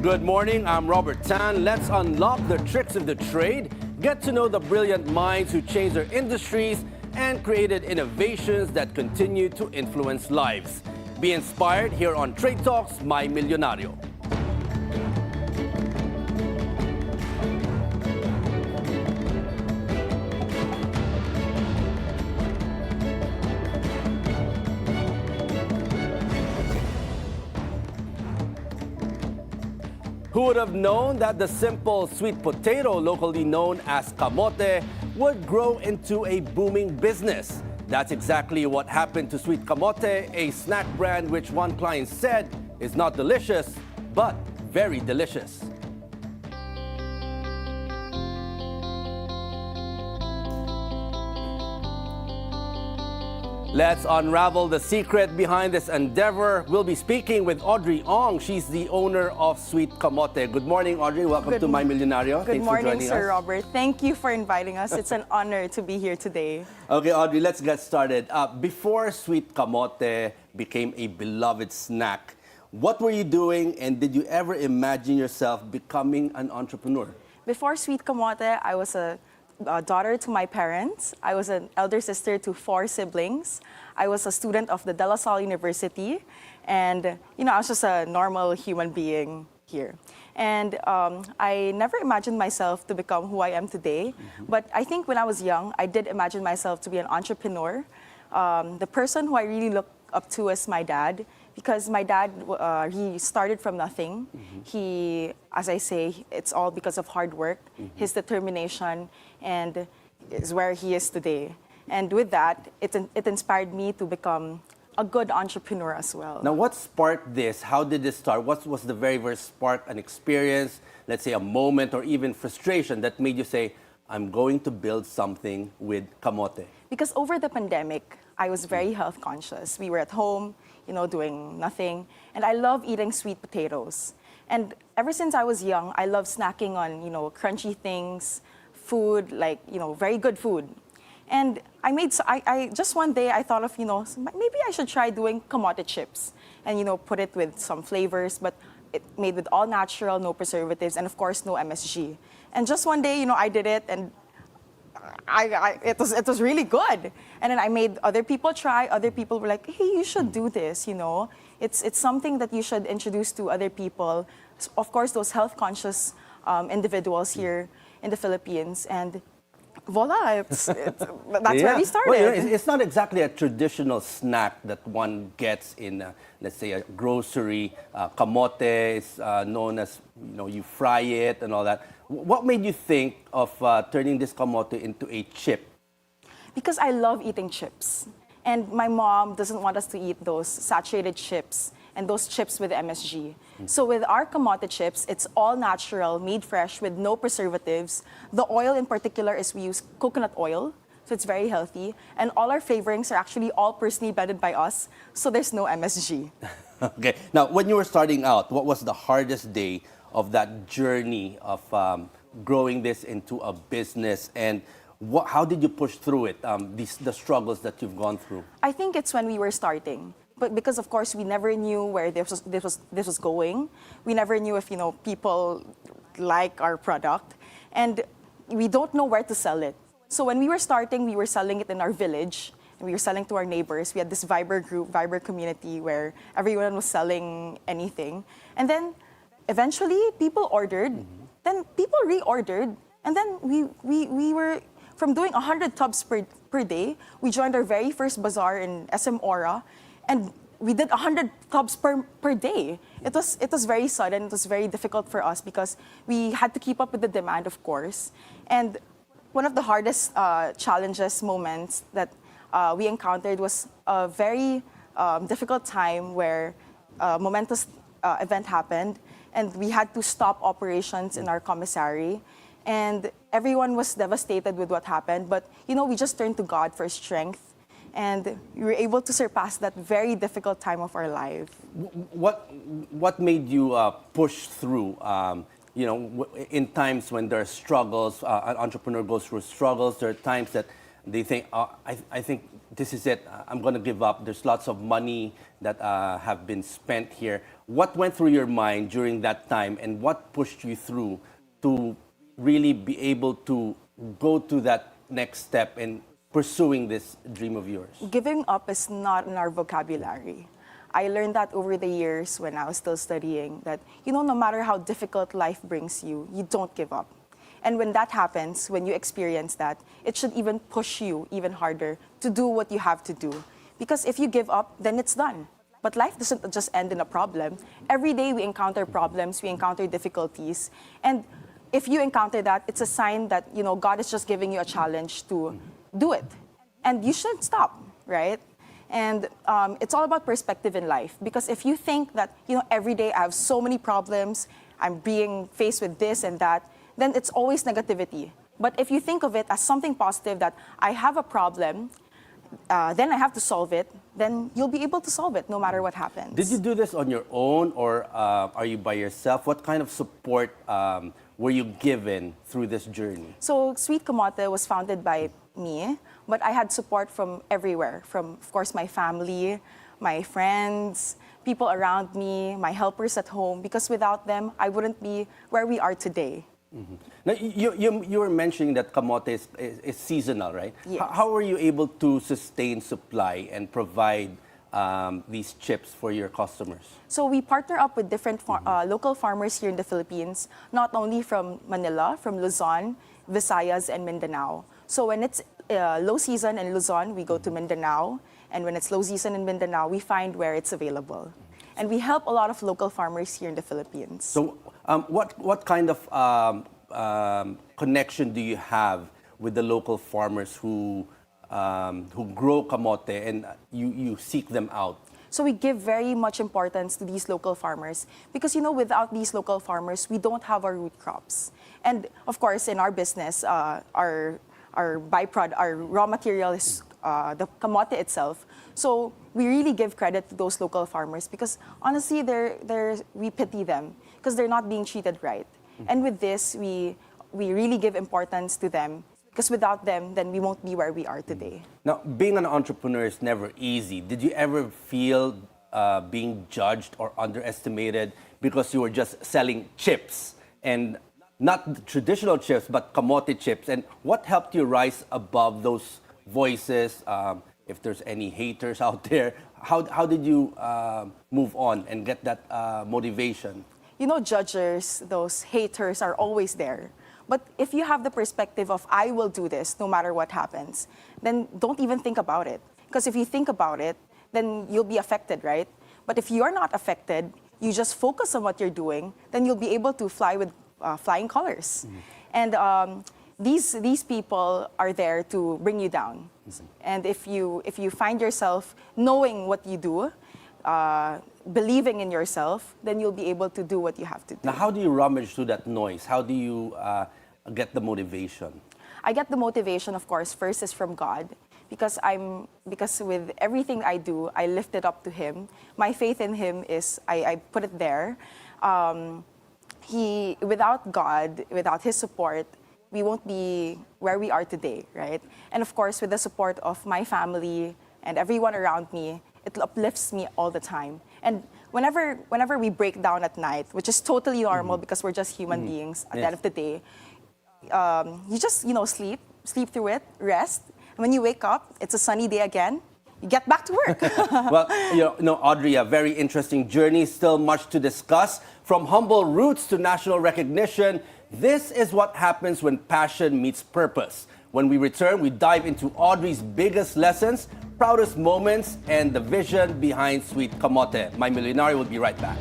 Good morning, I'm Robert Tan. Let's unlock the tricks of the trade, get to know the brilliant minds who changed their industries and created innovations that continue to influence lives. Be inspired here on Trade Talks, My Milyonaryo. Who would have known that the simple sweet potato, locally known as Kamote, would grow into a booming business? That's exactly what happened to Sweet Kamote, a snack brand which one client said is not delicious, but very delicious. Let's unravel the secret behind this endeavor. We'll be speaking with Audrey Ong. She's the owner of Sweet Kamote. Good morning, Audrey. Welcome to My Milyonaryo. Good morning, Sir Robert. Thank you for inviting us. It's an honor to be here today. Okay, Audrey, let's get started. Before Sweet Kamote became a beloved snack, what were you doing, and did you ever imagine yourself becoming an entrepreneur? Before Sweet Kamote, I was a daughter to my parents. I was an elder sister to 4 siblings. I was a student of the De La Salle University. And, I was just a normal human being here. And I never imagined myself to become who I am today. But I think when I was young, I did imagine myself to be an entrepreneur. The person who I really look up to is my dad. Because my dad, he started from nothing. He, as I say, it's all because of hard work, his determination, and is where he is today. And with that, it inspired me to become a good entrepreneur as well. Now, what sparked this? How did this start? What was the very first spark, an experience, let's say a moment, or even frustration that made you say, I'm going to build something with Kamote? Because over the pandemic, I was very health conscious. We were at home, doing nothing. And I love eating sweet potatoes. And ever since I was young, I love snacking on, crunchy things, food, like, very good food. And I just one day I thought of, maybe I should try doing Camote chips and, put it with some flavors, but it made with all natural, no preservatives, and of course, no MSG. And just one day, I did it, and it was really good. And then I made other people try. Other people were like, hey, you should do this, It's something that you should introduce to other people. Of course, those health-conscious individuals here in the Philippines. And voila, that's where we started. Well, it's not exactly a traditional snack that one gets in, let's say, a grocery. Kamote is known as, you fry it and all that. What made you think of turning this kamote into a chip? Because I love eating chips. And my mom doesn't want us to eat those saturated chips and those chips with MSG. So with our kamote chips, it's all natural, made fresh with no preservatives. The oil in particular is we use coconut oil, so it's very healthy. And all our flavorings are actually all personally blended by us, so there's no MSG. Okay. Now, when you were starting out, what was the hardest day of that journey of growing this into a business, and how did you push through it, the struggles that you've gone through? I think it's when we were starting. But because, of course, we never knew where this was going. We never knew if, people like our product. And we don't know where to sell it. So when we were starting, we were selling it in our village. And we were selling to our neighbors. We had this Viber group, Viber community, where everyone was selling anything. And then eventually, people ordered. Then people reordered. And then we were, from doing 100 tubs per day, we joined our very first bazaar in SM Aura. And we did 100 tubs per day. It was very sudden. It was very difficult for us because we had to keep up with the demand, of course. And one of the hardest moments that we encountered was a very difficult time where a momentous event happened, and we had to stop operations in our commissary. And everyone was devastated with what happened. But, we just turned to God for strength. And we were able to surpass that very difficult time of our life. What made you push through? In times when there are struggles, an entrepreneur goes through struggles. There are times that they think, I think this is it, I'm going to give up. There's lots of money that have been spent here. What went through your mind during that time, and what pushed you through to really be able to go to that next step in pursuing this dream of yours? Giving up is not in our vocabulary. I learned that over the years when I was still studying, that, no matter how difficult life brings you, you don't give up. And when that happens, when you experience that, it should even push you even harder to do what you have to do. Because if you give up, then it's done. But life doesn't just end in a problem. Every day we encounter problems, we encounter difficulties. And if you encounter that, it's a sign that, God is just giving you a challenge to do it. And you shouldn't stop, right? And it's all about perspective in life. Because if you think that, every day I have so many problems, I'm being faced with this and that, then it's always negativity. But if you think of it as something positive, that I have a problem, then I have to solve it, then you'll be able to solve it no matter what happens. Did you do this on your own, or are you by yourself? What kind of support were you given through this journey? So Sweet Kamote was founded by me, but I had support from everywhere, from, of course, my family, my friends, people around me, my helpers at home, because without them, I wouldn't be where we are today. Mm-hmm. Now, you were mentioning that Camote is seasonal, right? Yes. How were you able to sustain supply and provide these chips for your customers? So we partner up with different local farmers here in the Philippines, not only from Manila, from Luzon, Visayas, and Mindanao. So when it's low season in Luzon, we go to Mindanao. And when it's low season in Mindanao, we find where it's available. And we help a lot of local farmers here in the Philippines. So what kind of connection do you have with the local farmers who grow camote, and you seek them out? So we give very much importance to these local farmers because, without these local farmers, we don't have our root crops. And of course, in our business, our byproduct, our raw material is the camote itself. So we really give credit to those local farmers because honestly, we pity them because they're not being treated right. And with this, we really give importance to them because without them, then we won't be where we are today. Now, being an entrepreneur is never easy. Did you ever feel being judged or underestimated because you were just selling chips, and not the traditional chips, but camote chips? And what helped you rise above those voices? If there's any haters out there, how did you move on and get that motivation? Judges, those haters are always there. But if you have the perspective of, I will do this no matter what happens, then don't even think about it. Because if you think about it, then you'll be affected, right? But if you're not affected, you just focus on what you're doing, then you'll be able to fly with flying colors. And these people are there to bring you down. And if you find yourself knowing what you do, believing in yourself, then you'll be able to do what you have to do. Now, how do you rummage through that noise? How do you get the motivation? I get the motivation, of course, first is from God, because with everything I do, I lift it up to Him. My faith in Him is I put it there. Without God, without His support, we won't be where we are today, right? And of course, with the support of my family and everyone around me, it uplifts me all the time. And whenever we break down at night, which is totally normal because we're just human beings at the end of the day, you just, sleep through it, rest. And when you wake up, it's a sunny day again. You get back to work. Well, Audrey, a very interesting journey, still much to discuss. From humble roots to national recognition, this is what happens when passion meets purpose. When we return, we dive into Audrey's biggest lessons, proudest moments, and the vision behind Sweet Kamote. My Milyonaryo will be right back.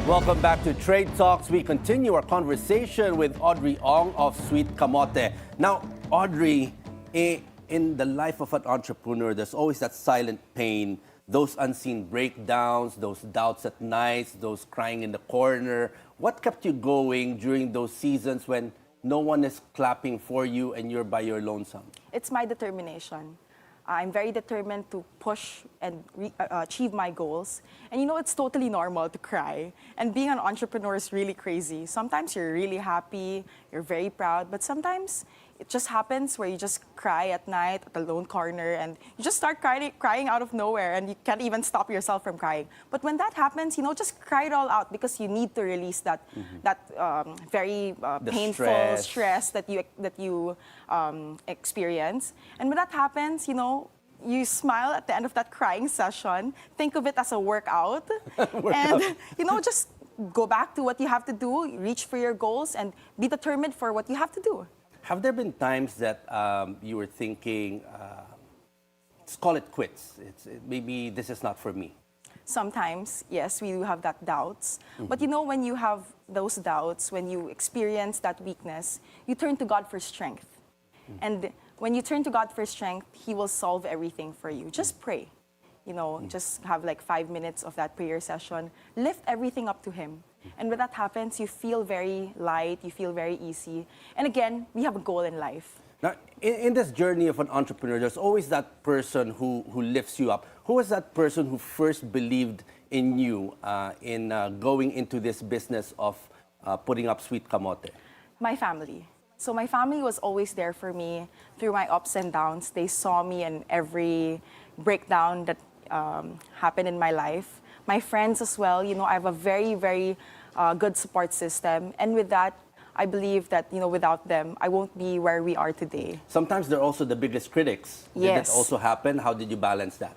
Welcome back to Trade Talks. We continue our conversation with Audrey Ong of Sweet Kamote. Now, Audrey, in the life of an entrepreneur, there's always that silent pain those unseen breakdowns, those doubts at nights, those crying in the corner. What kept you going during those seasons when no one is clapping for you and you're by your lonesome? It's my determination. I'm very determined to push and achieve my goals. And you know, it's totally normal to cry. And being an entrepreneur is really crazy. Sometimes you're really happy, you're very proud, but sometimes it just happens where you just cry at night at the lone corner and you just start crying out of nowhere and you can't even stop yourself from crying. But when that happens, you know, just cry it all out because you need to release that very painful stress that you experience. And when that happens, you know, you smile at the end of that crying session. Think of it as a workout, and you know, just go back to what you have to do, reach for your goals, and be determined for what you have to do. Have there been times that you were thinking, let's call it quits? Maybe this is not for me. Sometimes, yes, we do have that doubts. But you know, when you have those doubts, when you experience that weakness, you turn to God for strength. And when you turn to God for strength, He will solve everything for you. Just pray. You know, just have like 5 minutes of that prayer session. Lift everything up to Him. And when that happens, you feel very light, you feel very easy. And again, we have a goal in life. Now, in this journey of an entrepreneur, there's always that person who lifts you up. Who was that person who first believed in you in going into this business of putting up Sweet Kamote? My family. So my family was always there for me through my ups and downs. They saw me in every breakdown that happened in my life. My friends as well, you know, I have a very, very good support system. And with that, I believe that, you know, without them, I won't be where we are today. Sometimes they're also the biggest critics. Yes. Did that also happen? How did you balance that?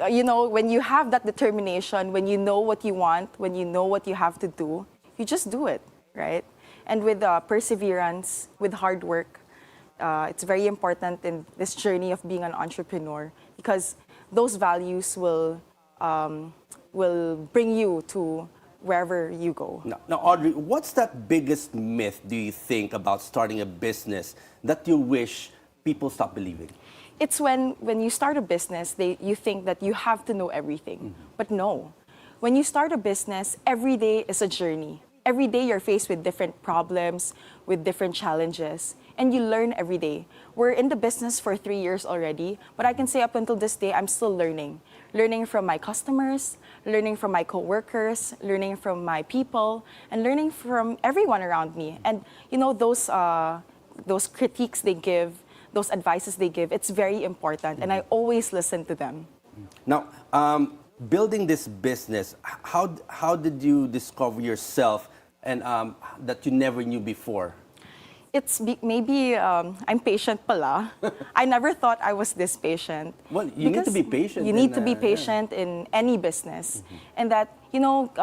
You know, when you have that determination, when you know what you want, when you know what you have to do, you just do it, right? And with perseverance, with hard work, it's very important in this journey of being an entrepreneur because those values will bring you to wherever you go. Now, Audrey, what's that biggest myth do you think about starting a business that you wish people stop believing? It's when you start a business, you think that you have to know everything. But no. When you start a business, every day is a journey. Every day you're faced with different problems, with different challenges, and you learn every day. We're in the business for 3 years already, but I can say up until this day, I'm still learning. Learning from my customers, learning from my coworkers, learning from my people, and learning from everyone around me. And you know, those critiques they give, those advices they give, it's very important, and I always listen to them. Now, building this business, how did you discover yourself and that you never knew before? Maybe I'm patient pala. I never thought I was this patient. Well, you need to be patient. You need to be patient in any business. And that, you know,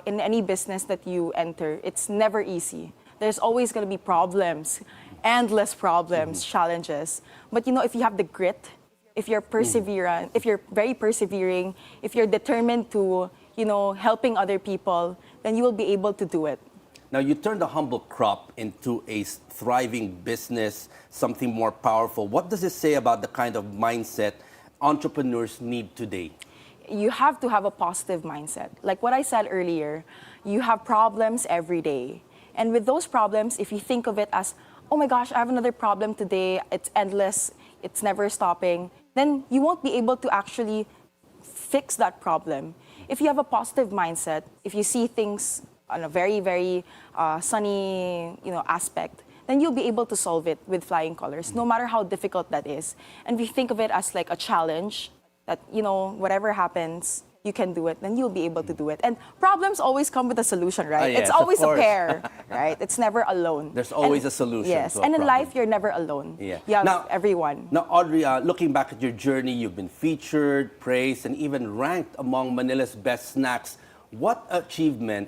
in any business that you enter, it's never easy. There's always going to be problems, endless problems, challenges. But, you know, if you have the grit, if you're perseverant, if you're very persevering, if you're determined to, you know, helping other people, then you will be able to do it. Now, you turned a humble crop into a thriving business, something more powerful. What does this say about the kind of mindset entrepreneurs need today? You have to have a positive mindset. Like what I said earlier, you have problems every day. And with those problems, if you think of it as, oh my gosh, I have another problem today, it's endless, it's never stopping, then you won't be able to actually fix that problem. If you have a positive mindset, if you see things on a very, very sunny, you know, aspect, then you'll be able to solve it with flying colors, no matter how difficult that is. And if you think of it as like a challenge, that, you know, whatever happens, you can do it, then you'll be able to do it. And problems always come with a solution, right? Yes, it's always of a course. pair, right? It's never alone. There's always And- a solution. Yes, to a and in problem. life, you're never alone. Yeah. You have everyone. Now, Audrey, looking back at your journey, you've been featured, praised, and even ranked among Manila's best snacks. What achievement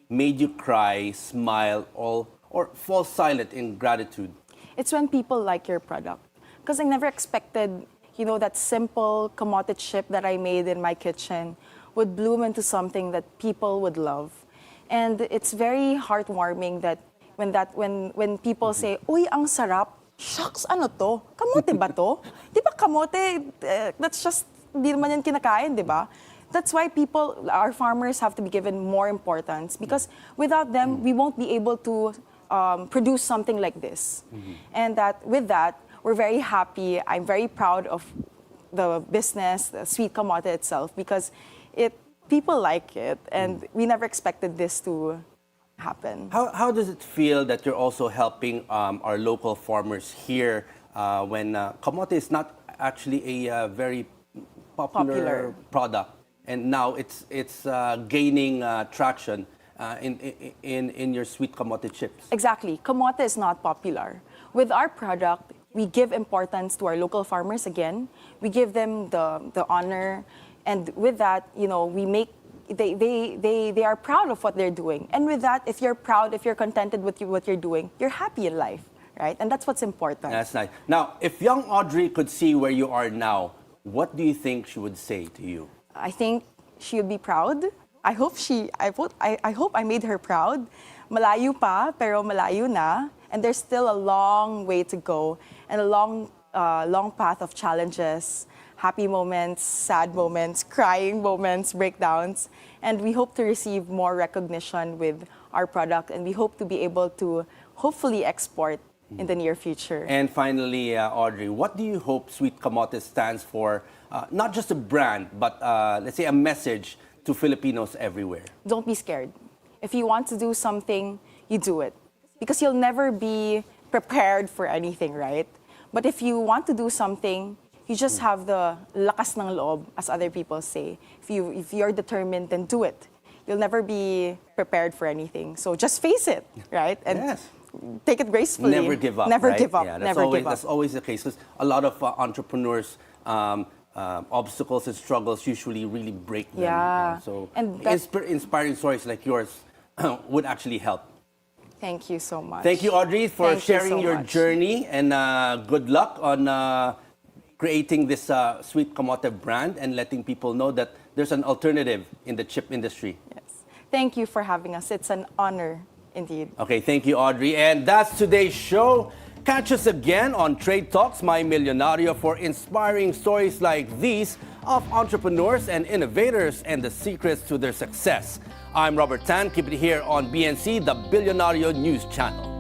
made you cry, smile, or fall silent in gratitude? It's when people like your product. Because I never expected, you know, that simple Camote chip that I made in my kitchen would bloom into something that people would love. And it's very heartwarming that when people say, "Uy, ang sarap." Shucks, ano to? Kamote ba to? Di ba kamote, that's just hindi naman yan kinakain, di ba? That's why our farmers have to be given more importance because without them, we won't be able to produce something like this. And with that, we're very happy. I'm very proud of the business, the Sweet Kamote itself, because people like it, and we never expected this to happen. How does it feel that you're also helping our local farmers here when kamote is not actually a very popular product, and now it's gaining traction in your Sweet Kamote chips? Exactly. Kamote is not popular. With our product, we give importance to our local farmers again. We give them the honor, and with that, we make they are proud of what they're doing. And with that, if you're proud, if you're contented with what you're doing, you're happy in life, right? And that's what's important. That's nice. Now, if young Audrey could see where you are now, what do you think she would say to you? I think she would be proud. I hope I made her proud. Malayo pa, pero malayo na. And there's still a long way to go and a long path of challenges, happy moments, sad moments, crying moments, breakdowns. And we hope to receive more recognition with our product, and we hope to be able to hopefully export in the near future. And finally, Audrey, what do you hope Sweet Kamote stands for? Not just a brand, but let's say a message to Filipinos everywhere. Don't be scared. If you want to do something, you do it. Because you'll never be prepared for anything, right? But if you want to do something, you just have the lakas ng loob, as other people say. If you're determined, then do it. You'll never be prepared for anything. So just face it, right? And yes. Take it gracefully. Never give up. Never right? give up. Yeah, Never give up. That's always the case. Because a lot of entrepreneurs, obstacles and struggles usually really break them. Yeah. So And inspiring stories like yours would actually help. Thank you so much. Thank you, Audrey, for Thank you sharing so your much. journey, and good luck on creating this Sweet Kamote brand and letting people know that there's an alternative in the chip industry. Yes. Thank you for having us. It's an honor indeed. Okay, thank you, Audrey. And that's today's show. Catch us again on Trade Talks, My Milyonaryo, for inspiring stories like these of entrepreneurs and innovators and the secrets to their success. I'm Robert Tan. Keep it here on BNC, the Bilyonaryo News Channel.